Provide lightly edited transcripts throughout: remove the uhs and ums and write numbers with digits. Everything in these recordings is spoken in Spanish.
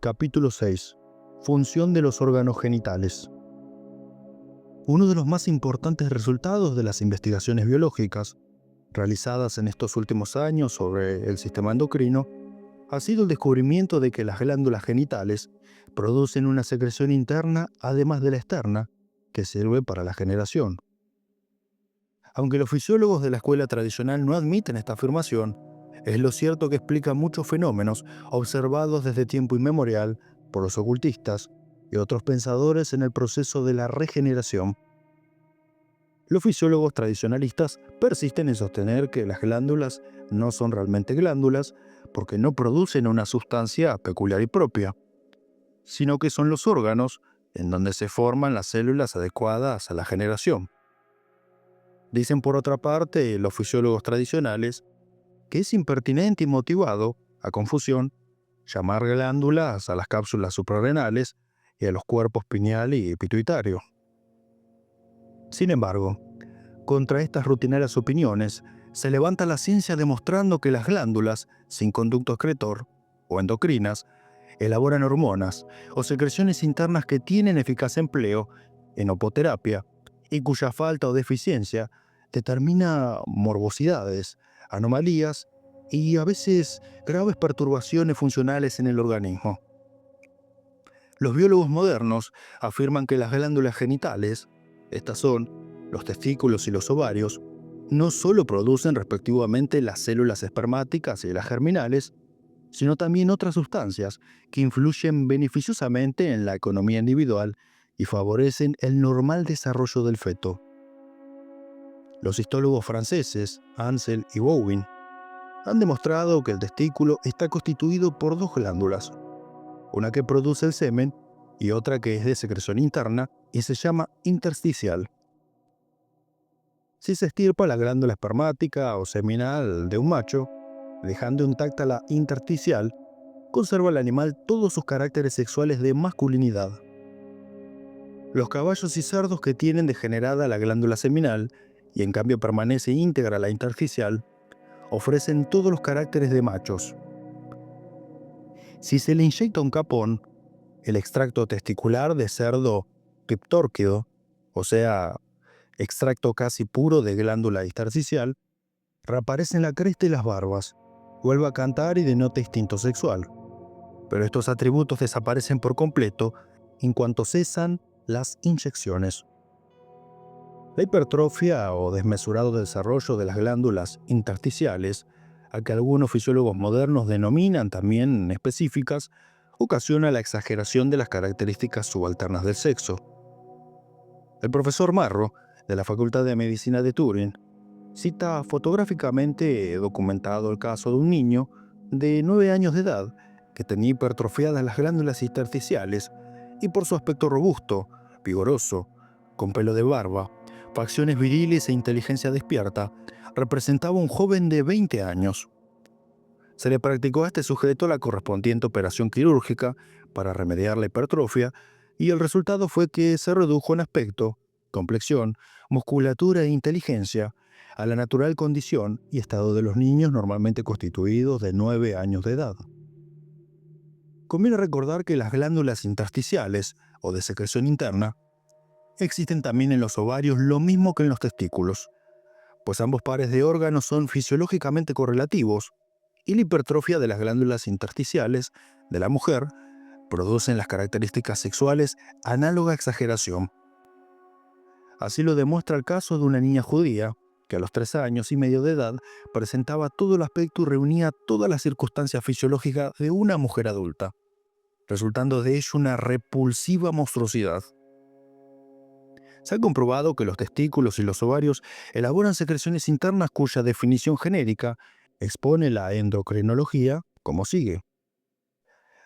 Capítulo 6. Función de los órganos genitales. Uno de los más importantes resultados de las investigaciones biológicas realizadas en estos últimos años sobre el sistema endocrino ha sido el descubrimiento de que las glándulas genitales producen una secreción interna además de la externa que sirve para la generación. Aunque los fisiólogos de la escuela tradicional no admiten esta afirmación, es lo cierto que explica muchos fenómenos observados desde tiempo inmemorial por los ocultistas y otros pensadores en el proceso de la regeneración. Los fisiólogos tradicionalistas persisten en sostener que las glándulas no son realmente glándulas porque no producen una sustancia peculiar y propia, sino que son los órganos en donde se forman las células adecuadas a la generación. Dicen por otra parte los fisiólogos tradicionales que es impertinente y motivado a confusión llamar glándulas a las cápsulas suprarrenales y a los cuerpos pineal y pituitario. Sin embargo, contra estas rutinarias opiniones se levanta la ciencia demostrando que las glándulas sin conducto excretor o endocrinas elaboran hormonas o secreciones internas que tienen eficaz empleo en opoterapia y cuya falta o deficiencia determina morbosidades, anomalías y a veces graves perturbaciones funcionales en el organismo. Los biólogos modernos afirman que las glándulas genitales, estas son los testículos y los ovarios, no solo producen respectivamente las células espermáticas y las germinales, sino también otras sustancias que influyen beneficiosamente en la economía individual y favorecen el normal desarrollo del feto. Los histólogos franceses, Ansel y Bowen, han demostrado que el testículo está constituido por dos glándulas, una que produce el semen y otra que es de secreción interna y se llama intersticial. Si se extirpa la glándula espermática o seminal de un macho, dejando intacta la intersticial, conserva el animal todos sus caracteres sexuales de masculinidad. Los caballos y cerdos que tienen degenerada la glándula seminal y en cambio permanece íntegra la intersticial, ofrecen todos los caracteres de machos. Si se le inyecta un capón, el extracto testicular de cerdo piptórquido, o sea, extracto casi puro de glándula intersticial, reaparece en la cresta y las barbas, vuelve a cantar y denota instinto sexual. Pero estos atributos desaparecen por completo en cuanto cesan las inyecciones. La hipertrofia o desmesurado desarrollo de las glándulas intersticiales, a que algunos fisiólogos modernos denominan también específicas, ocasiona la exageración de las características subalternas del sexo. El profesor Marro, de la Facultad de Medicina de Turín, cita fotográficamente documentado el caso de un niño de 9 años de edad que tenía hipertrofiadas las glándulas intersticiales y por su aspecto robusto, vigoroso, con pelo de barba, facciones viriles e inteligencia despierta, representaba un joven de 20 años. Se le practicó a este sujeto la correspondiente operación quirúrgica para remediar la hipertrofia y el resultado fue que se redujo en aspecto, complexión, musculatura e inteligencia a la natural condición y estado de los niños normalmente constituidos de 9 años de edad. Conviene recordar que las glándulas intersticiales, o de secreción interna, existen también en los ovarios lo mismo que en los testículos, pues ambos pares de órganos son fisiológicamente correlativos y la hipertrofia de las glándulas intersticiales de la mujer producen las características sexuales análoga a exageración. Así lo demuestra el caso de una niña judía que a los 3 años y medio de edad presentaba todo el aspecto y reunía todas las circunstancias fisiológicas de una mujer adulta, resultando de ello una repulsiva monstruosidad. Se ha comprobado que los testículos y los ovarios elaboran secreciones internas cuya definición genérica expone la endocrinología como sigue.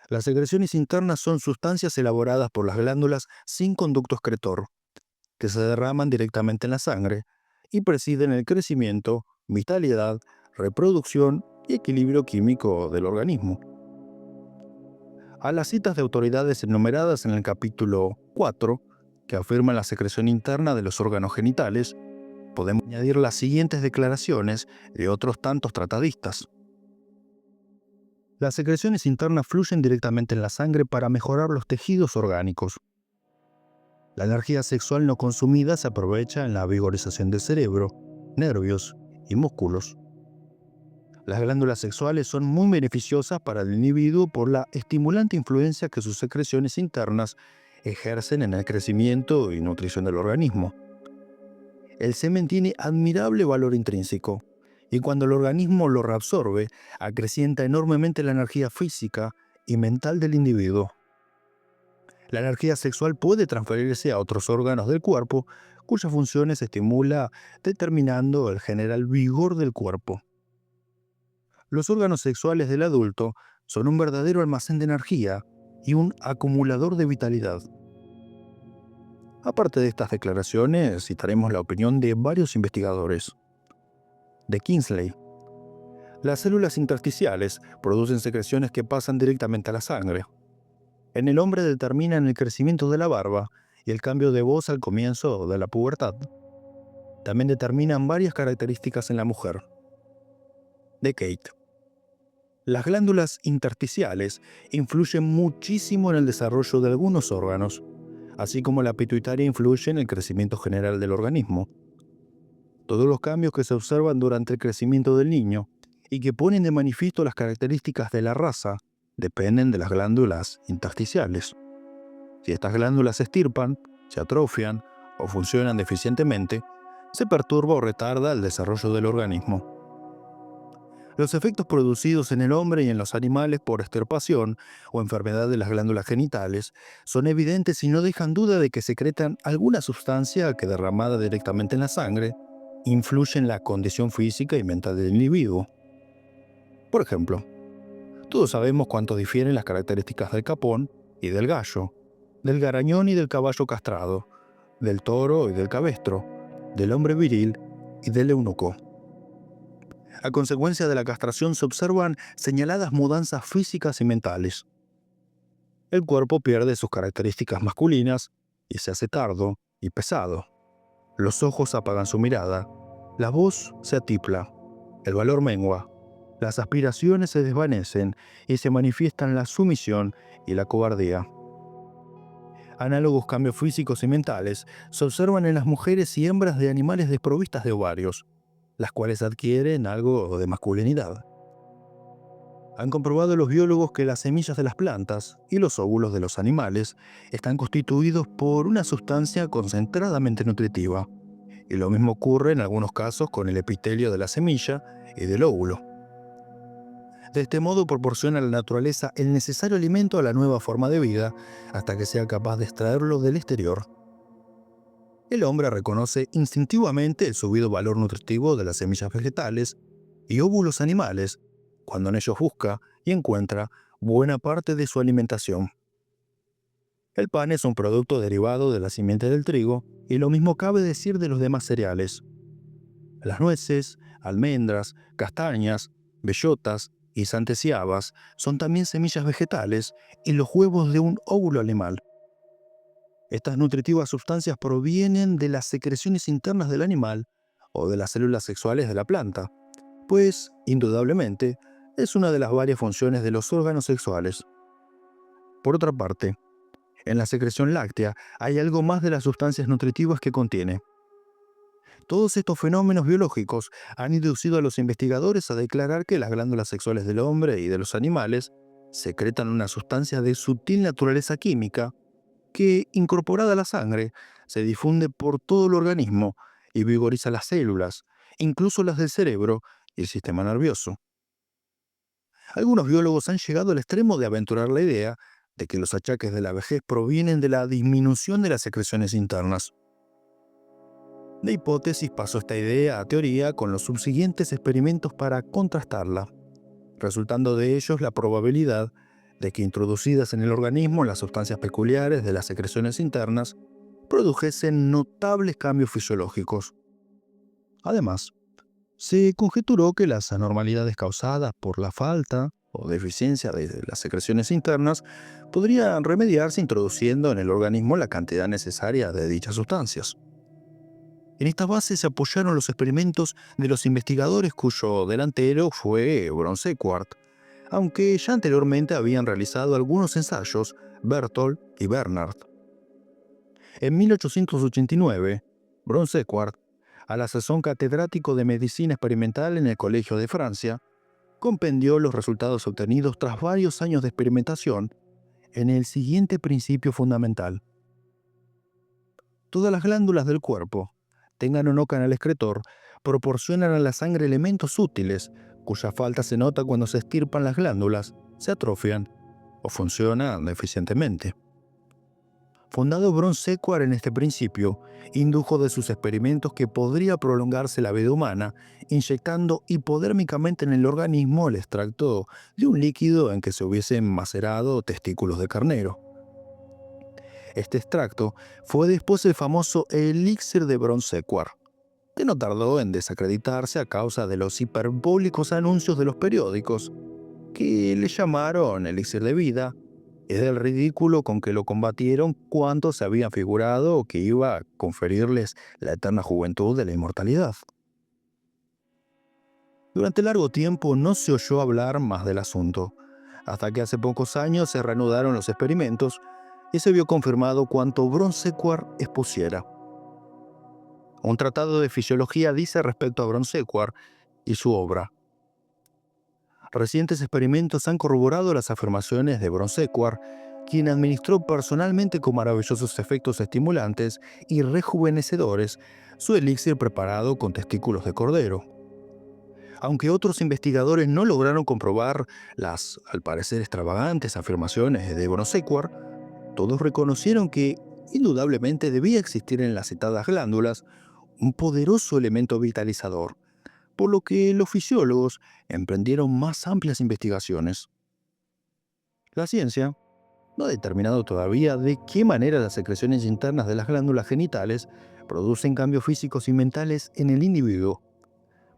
Las secreciones internas son sustancias elaboradas por las glándulas sin conducto excretor, que se derraman directamente en la sangre y presiden el crecimiento, vitalidad, reproducción y equilibrio químico del organismo. A las citas de autoridades enumeradas en el capítulo 4, que afirman la secreción interna de los órganos genitales, podemos añadir las siguientes declaraciones de otros tantos tratadistas. Las secreciones internas fluyen directamente en la sangre para mejorar los tejidos orgánicos. La energía sexual no consumida se aprovecha en la vigorización del cerebro, nervios y músculos. Las glándulas sexuales son muy beneficiosas para el individuo por la estimulante influencia que sus secreciones internas ejercen en el crecimiento y nutrición del organismo. El semen tiene admirable valor intrínseco, y cuando el organismo lo reabsorbe, acrecienta enormemente la energía física y mental del individuo. La energía sexual puede transferirse a otros órganos del cuerpo, cuyas funciones se estimula determinando el general vigor del cuerpo. Los órganos sexuales del adulto son un verdadero almacén de energía y un acumulador de vitalidad. Aparte de estas declaraciones, citaremos la opinión de varios investigadores. De Kingsley: las células intersticiales producen secreciones que pasan directamente a la sangre. En el hombre determinan el crecimiento de la barba y el cambio de voz al comienzo de la pubertad. También determinan varias características en la mujer. De Kate: las glándulas intersticiales influyen muchísimo en el desarrollo de algunos órganos, así como la pituitaria influye en el crecimiento general del organismo. Todos los cambios que se observan durante el crecimiento del niño y que ponen de manifiesto las características de la raza dependen de las glándulas intersticiales. Si estas glándulas se estirpan, se atrofian o funcionan deficientemente, se perturba o retarda el desarrollo del organismo. Los efectos producidos en el hombre y en los animales por extirpación o enfermedad de las glándulas genitales son evidentes y no dejan duda de que secretan alguna sustancia que, derramada directamente en la sangre, influye en la condición física y mental del individuo. Por ejemplo, todos sabemos cuánto difieren las características del capón y del gallo, del garañón y del caballo castrado, del toro y del cabestro, del hombre viril y del eunuco. A consecuencia de la castración se observan señaladas mudanzas físicas y mentales. El cuerpo pierde sus características masculinas y se hace tardo y pesado. Los ojos apagan su mirada, la voz se atipla, el valor mengua, las aspiraciones se desvanecen y se manifiestan la sumisión y la cobardía. Análogos cambios físicos y mentales se observan en las mujeres y hembras de animales desprovistas de ovarios, las cuales adquieren algo de masculinidad. Han comprobado los biólogos que las semillas de las plantas y los óvulos de los animales están constituidos por una sustancia concentradamente nutritiva, y lo mismo ocurre en algunos casos con el epitelio de la semilla y del óvulo. De este modo proporciona a la naturaleza el necesario alimento a la nueva forma de vida hasta que sea capaz de extraerlo del exterior. El hombre reconoce instintivamente el subido valor nutritivo de las semillas vegetales y óvulos animales cuando en ellos busca y encuentra buena parte de su alimentación. El pan es un producto derivado de la simiente del trigo, y lo mismo cabe decir de los demás cereales. Las nueces, almendras, castañas, bellotas y santes y habas son también semillas vegetales y los huevos de un óvulo animal. Estas nutritivas sustancias provienen de las secreciones internas del animal o de las células sexuales de la planta, pues, indudablemente, es una de las varias funciones de los órganos sexuales. Por otra parte, en la secreción láctea hay algo más de las sustancias nutritivas que contiene. Todos estos fenómenos biológicos han inducido a los investigadores a declarar que las glándulas sexuales del hombre y de los animales secretan una sustancia de sutil naturaleza química que, incorporada a la sangre, se difunde por todo el organismo y vigoriza las células, incluso las del cerebro y el sistema nervioso. Algunos biólogos han llegado al extremo de aventurar la idea de que los achaques de la vejez provienen de la disminución de las secreciones internas. De hipótesis pasó esta idea a teoría con los subsiguientes experimentos para contrastarla, resultando de ellos la probabilidad de que, introducidas en el organismo las sustancias peculiares de las secreciones internas, produjesen notables cambios fisiológicos. Además, se conjeturó que las anormalidades causadas por la falta o deficiencia de las secreciones internas podrían remediarse introduciendo en el organismo la cantidad necesaria de dichas sustancias. En esta base se apoyaron los experimentos de los investigadores cuyo delantero fue Bronsequart, aunque ya anteriormente habían realizado algunos ensayos Berthold y Bernard. En 1889, Bronsekuart, a la sazón catedrático de medicina experimental en el Colegio de Francia, compendió los resultados obtenidos tras varios años de experimentación en el siguiente principio fundamental. Todas las glándulas del cuerpo, tengan o no canal excretor, proporcionan a la sangre elementos útiles, cuya falta se nota cuando se extirpan las glándulas, se atrofian o funcionan deficientemente. Fundado Bronsekuart en este principio, indujo de sus experimentos que podría prolongarse la vida humana inyectando hipodérmicamente en el organismo el extracto de un líquido en que se hubiesen macerado testículos de carnero. Este extracto fue después el famoso elixir de Bronsekuart, que no tardó en desacreditarse a causa de los hiperbólicos anuncios de los periódicos, que le llamaron elixir de vida, y del ridículo con que lo combatieron cuantos se habían figurado que iba a conferirles la eterna juventud de la inmortalidad. Durante largo tiempo no se oyó hablar más del asunto, hasta que hace pocos años se reanudaron los experimentos y se vio confirmado cuanto Bronsekuart expusiera. Un tratado de fisiología dice respecto a Bronsekuart y su obra: recientes experimentos han corroborado las afirmaciones de Bronsekuart, quien administró personalmente con maravillosos efectos estimulantes y rejuvenecedores su elixir preparado con testículos de cordero. Aunque otros investigadores no lograron comprobar las, al parecer, extravagantes afirmaciones de Bronsekuart, todos reconocieron que, indudablemente, debía existir en las citadas glándulas un poderoso elemento vitalizador, por lo que los fisiólogos emprendieron más amplias investigaciones. La ciencia no ha determinado todavía de qué manera las secreciones internas de las glándulas genitales producen cambios físicos y mentales en el individuo,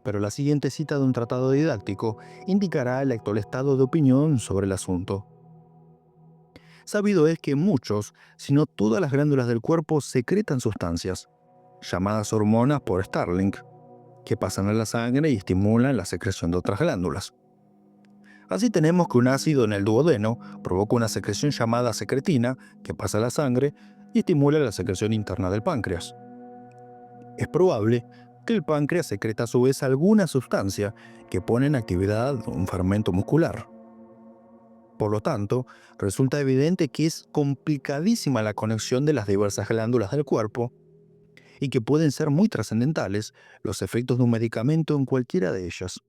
pero la siguiente cita de un tratado didáctico indicará el actual estado de opinión sobre el asunto. Sabido es que muchos, si no todas las glándulas del cuerpo secretan sustancias, llamadas hormonas por Starling, que pasan a la sangre y estimulan la secreción de otras glándulas. Así tenemos que un ácido en el duodeno provoca una secreción llamada secretina, que pasa a la sangre y estimula la secreción interna del páncreas. Es probable que el páncreas secreta a su vez alguna sustancia que pone en actividad un fermento muscular. Por lo tanto, resulta evidente que es complicadísima la conexión de las diversas glándulas del cuerpo y que pueden ser muy trascendentales los efectos de un medicamento en cualquiera de ellas.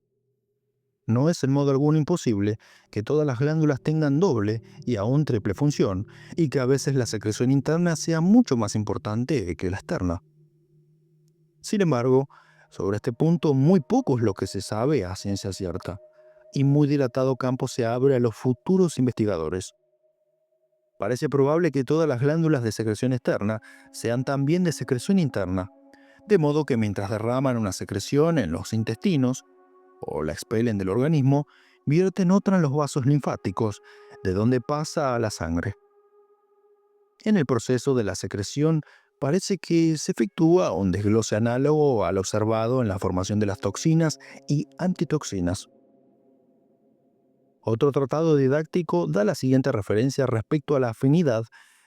No es en modo alguno imposible que todas las glándulas tengan doble y aún triple función, y que a veces la secreción interna sea mucho más importante que la externa. Sin embargo, sobre este punto muy poco es lo que se sabe a ciencia cierta, y muy dilatado campo se abre a los futuros investigadores. Parece probable que todas las glándulas de secreción externa sean también de secreción interna, de modo que mientras derraman una secreción en los intestinos, o la expelen del organismo, vierten otra en los vasos linfáticos, de donde pasa a la sangre. En el proceso de la secreción parece que se efectúa un desglose análogo al observado en la formación de las toxinas y antitoxinas. Otro tratado didáctico da la siguiente referencia respecto a la afinidad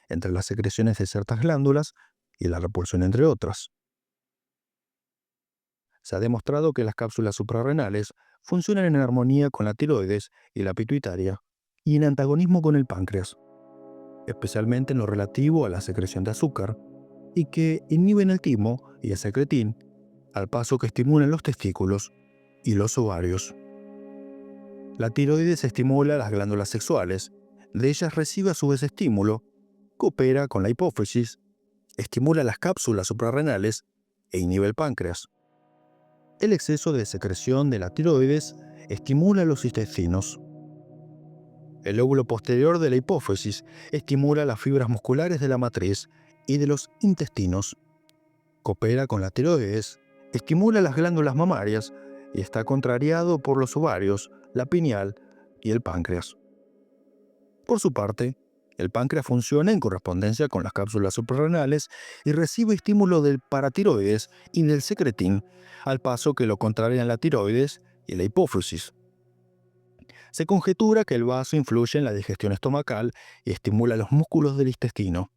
entre las secreciones de ciertas glándulas y la repulsión entre otras. Se ha demostrado que las cápsulas suprarrenales funcionan en armonía con la tiroides y la pituitaria, y en antagonismo con el páncreas, especialmente en lo relativo a la secreción de azúcar, y que inhiben el timo y el secretín, al paso que estimulan los testículos y los ovarios. La tiroides estimula las glándulas sexuales, de ellas recibe a su vez estímulo, coopera con la hipófisis, estimula las cápsulas suprarrenales e inhibe el páncreas. El exceso de secreción de la tiroides estimula los intestinos. El lóbulo posterior de la hipófisis estimula las fibras musculares de la matriz y de los intestinos. Coopera con la tiroides, estimula las glándulas mamarias y está contrariado por los ovarios, la pineal y el páncreas. Por su parte, el páncreas funciona en correspondencia con las cápsulas suprarrenales y recibe estímulo del paratiroides y del secretín, al paso que lo contrarian la tiroides y la hipófisis. Se conjetura que el vaso influye en la digestión estomacal y estimula los músculos del intestino.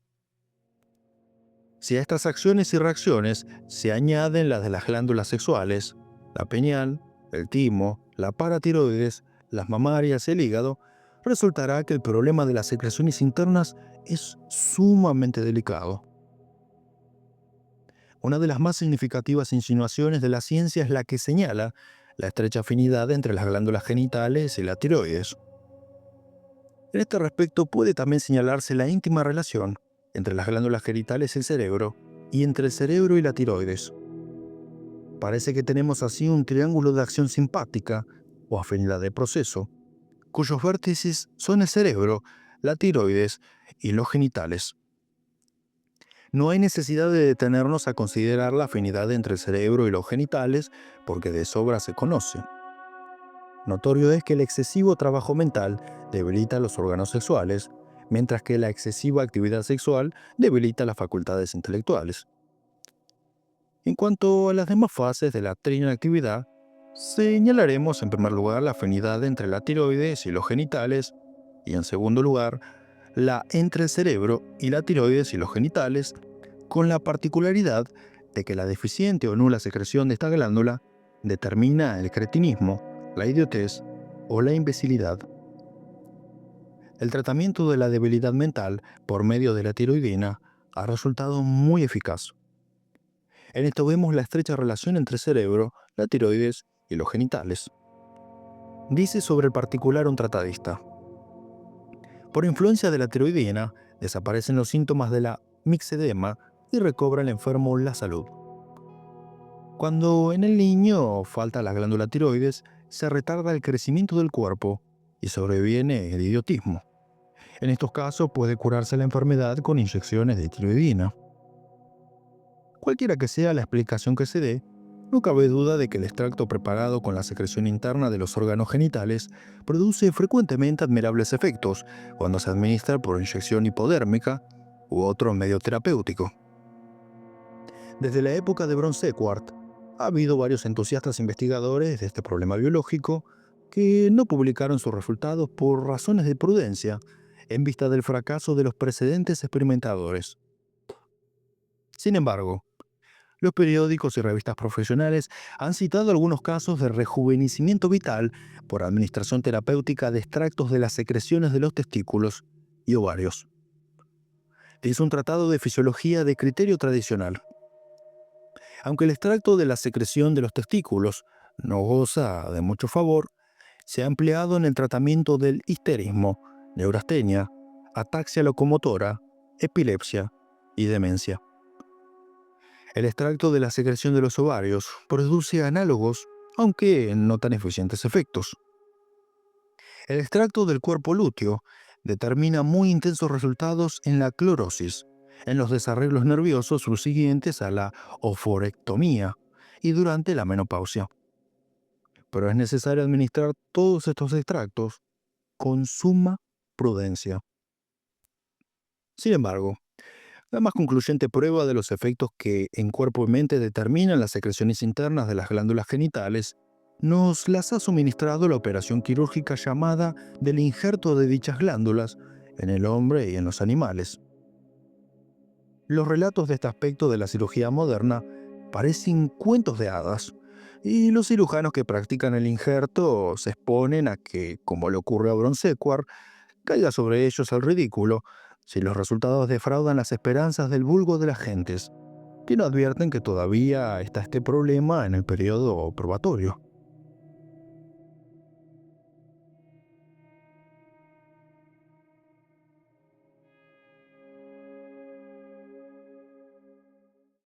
Si a estas acciones y reacciones se añaden las de las glándulas sexuales, la pineal, el timo, la paratiroides, las mamarias y el hígado, resultará que el problema de las secreciones internas es sumamente delicado. Una de las más significativas insinuaciones de la ciencia es la que señala la estrecha afinidad entre las glándulas genitales y la tiroides. En este respecto puede también señalarse la íntima relación entre las glándulas genitales y el cerebro, y entre el cerebro y la tiroides. Parece que tenemos así un triángulo de acción simpática, o afinidad de proceso, cuyos vértices son el cerebro, la tiroides y los genitales. No hay necesidad de detenernos a considerar la afinidad entre el cerebro y los genitales, porque de sobra se conoce. Notorio es que el excesivo trabajo mental debilita los órganos sexuales, mientras que la excesiva actividad sexual debilita las facultades intelectuales. En cuanto a las demás fases de la trina actividad, señalaremos en primer lugar la afinidad entre la tiroides y los genitales, y en segundo lugar, la entre el cerebro y la tiroides y los genitales, con la particularidad de que la deficiente o nula secreción de esta glándula determina el cretinismo, la idiotez o la imbecilidad. El tratamiento de la debilidad mental por medio de la tiroidina ha resultado muy eficaz. En esto vemos la estrecha relación entre el cerebro, la tiroides y los genitales. Dice sobre el particular un tratadista: por influencia de la tiroidina, desaparecen los síntomas de la mixedema y recobra el enfermo la salud. Cuando en el niño falta la glándula tiroides, se retarda el crecimiento del cuerpo y sobreviene el idiotismo. En estos casos puede curarse la enfermedad con inyecciones de tiroidina. Cualquiera que sea la explicación que se dé, no cabe duda de que el extracto preparado con la secreción interna de los órganos genitales produce frecuentemente admirables efectos cuando se administra por inyección hipodérmica u otro medio terapéutico. Desde la época de Bron-Sequard, ha habido varios entusiastas investigadores de este problema biológico que no publicaron sus resultados por razones de prudencia en vista del fracaso de los precedentes experimentadores. Sin embargo, los periódicos y revistas profesionales han citado algunos casos de rejuvenecimiento vital por administración terapéutica de extractos de las secreciones de los testículos y ovarios. Es un tratado de fisiología de criterio tradicional. Aunque el extracto de la secreción de los testículos no goza de mucho favor, se ha empleado en el tratamiento del histerismo, neurastenia, ataxia locomotora, epilepsia y demencia. El extracto de la secreción de los ovarios produce análogos, aunque no tan eficientes efectos. El extracto del cuerpo lúteo determina muy intensos resultados en la clorosis, en los desarreglos nerviosos subsiguientes a la oforectomía y durante la menopausia. Pero es necesario administrar todos estos extractos con suma prudencia. Sin embargo, la más concluyente prueba de los efectos que en cuerpo y mente determinan las secreciones internas de las glándulas genitales nos las ha suministrado la operación quirúrgica llamada del injerto de dichas glándulas en el hombre y en los animales. Los relatos de este aspecto de la cirugía moderna parecen cuentos de hadas, y los cirujanos que practican el injerto se exponen a que, como le ocurre a Bron-Sequard, caiga sobre ellos el ridículo si los resultados defraudan las esperanzas del vulgo de las gentes, que no advierten que todavía está este problema en el periodo probatorio.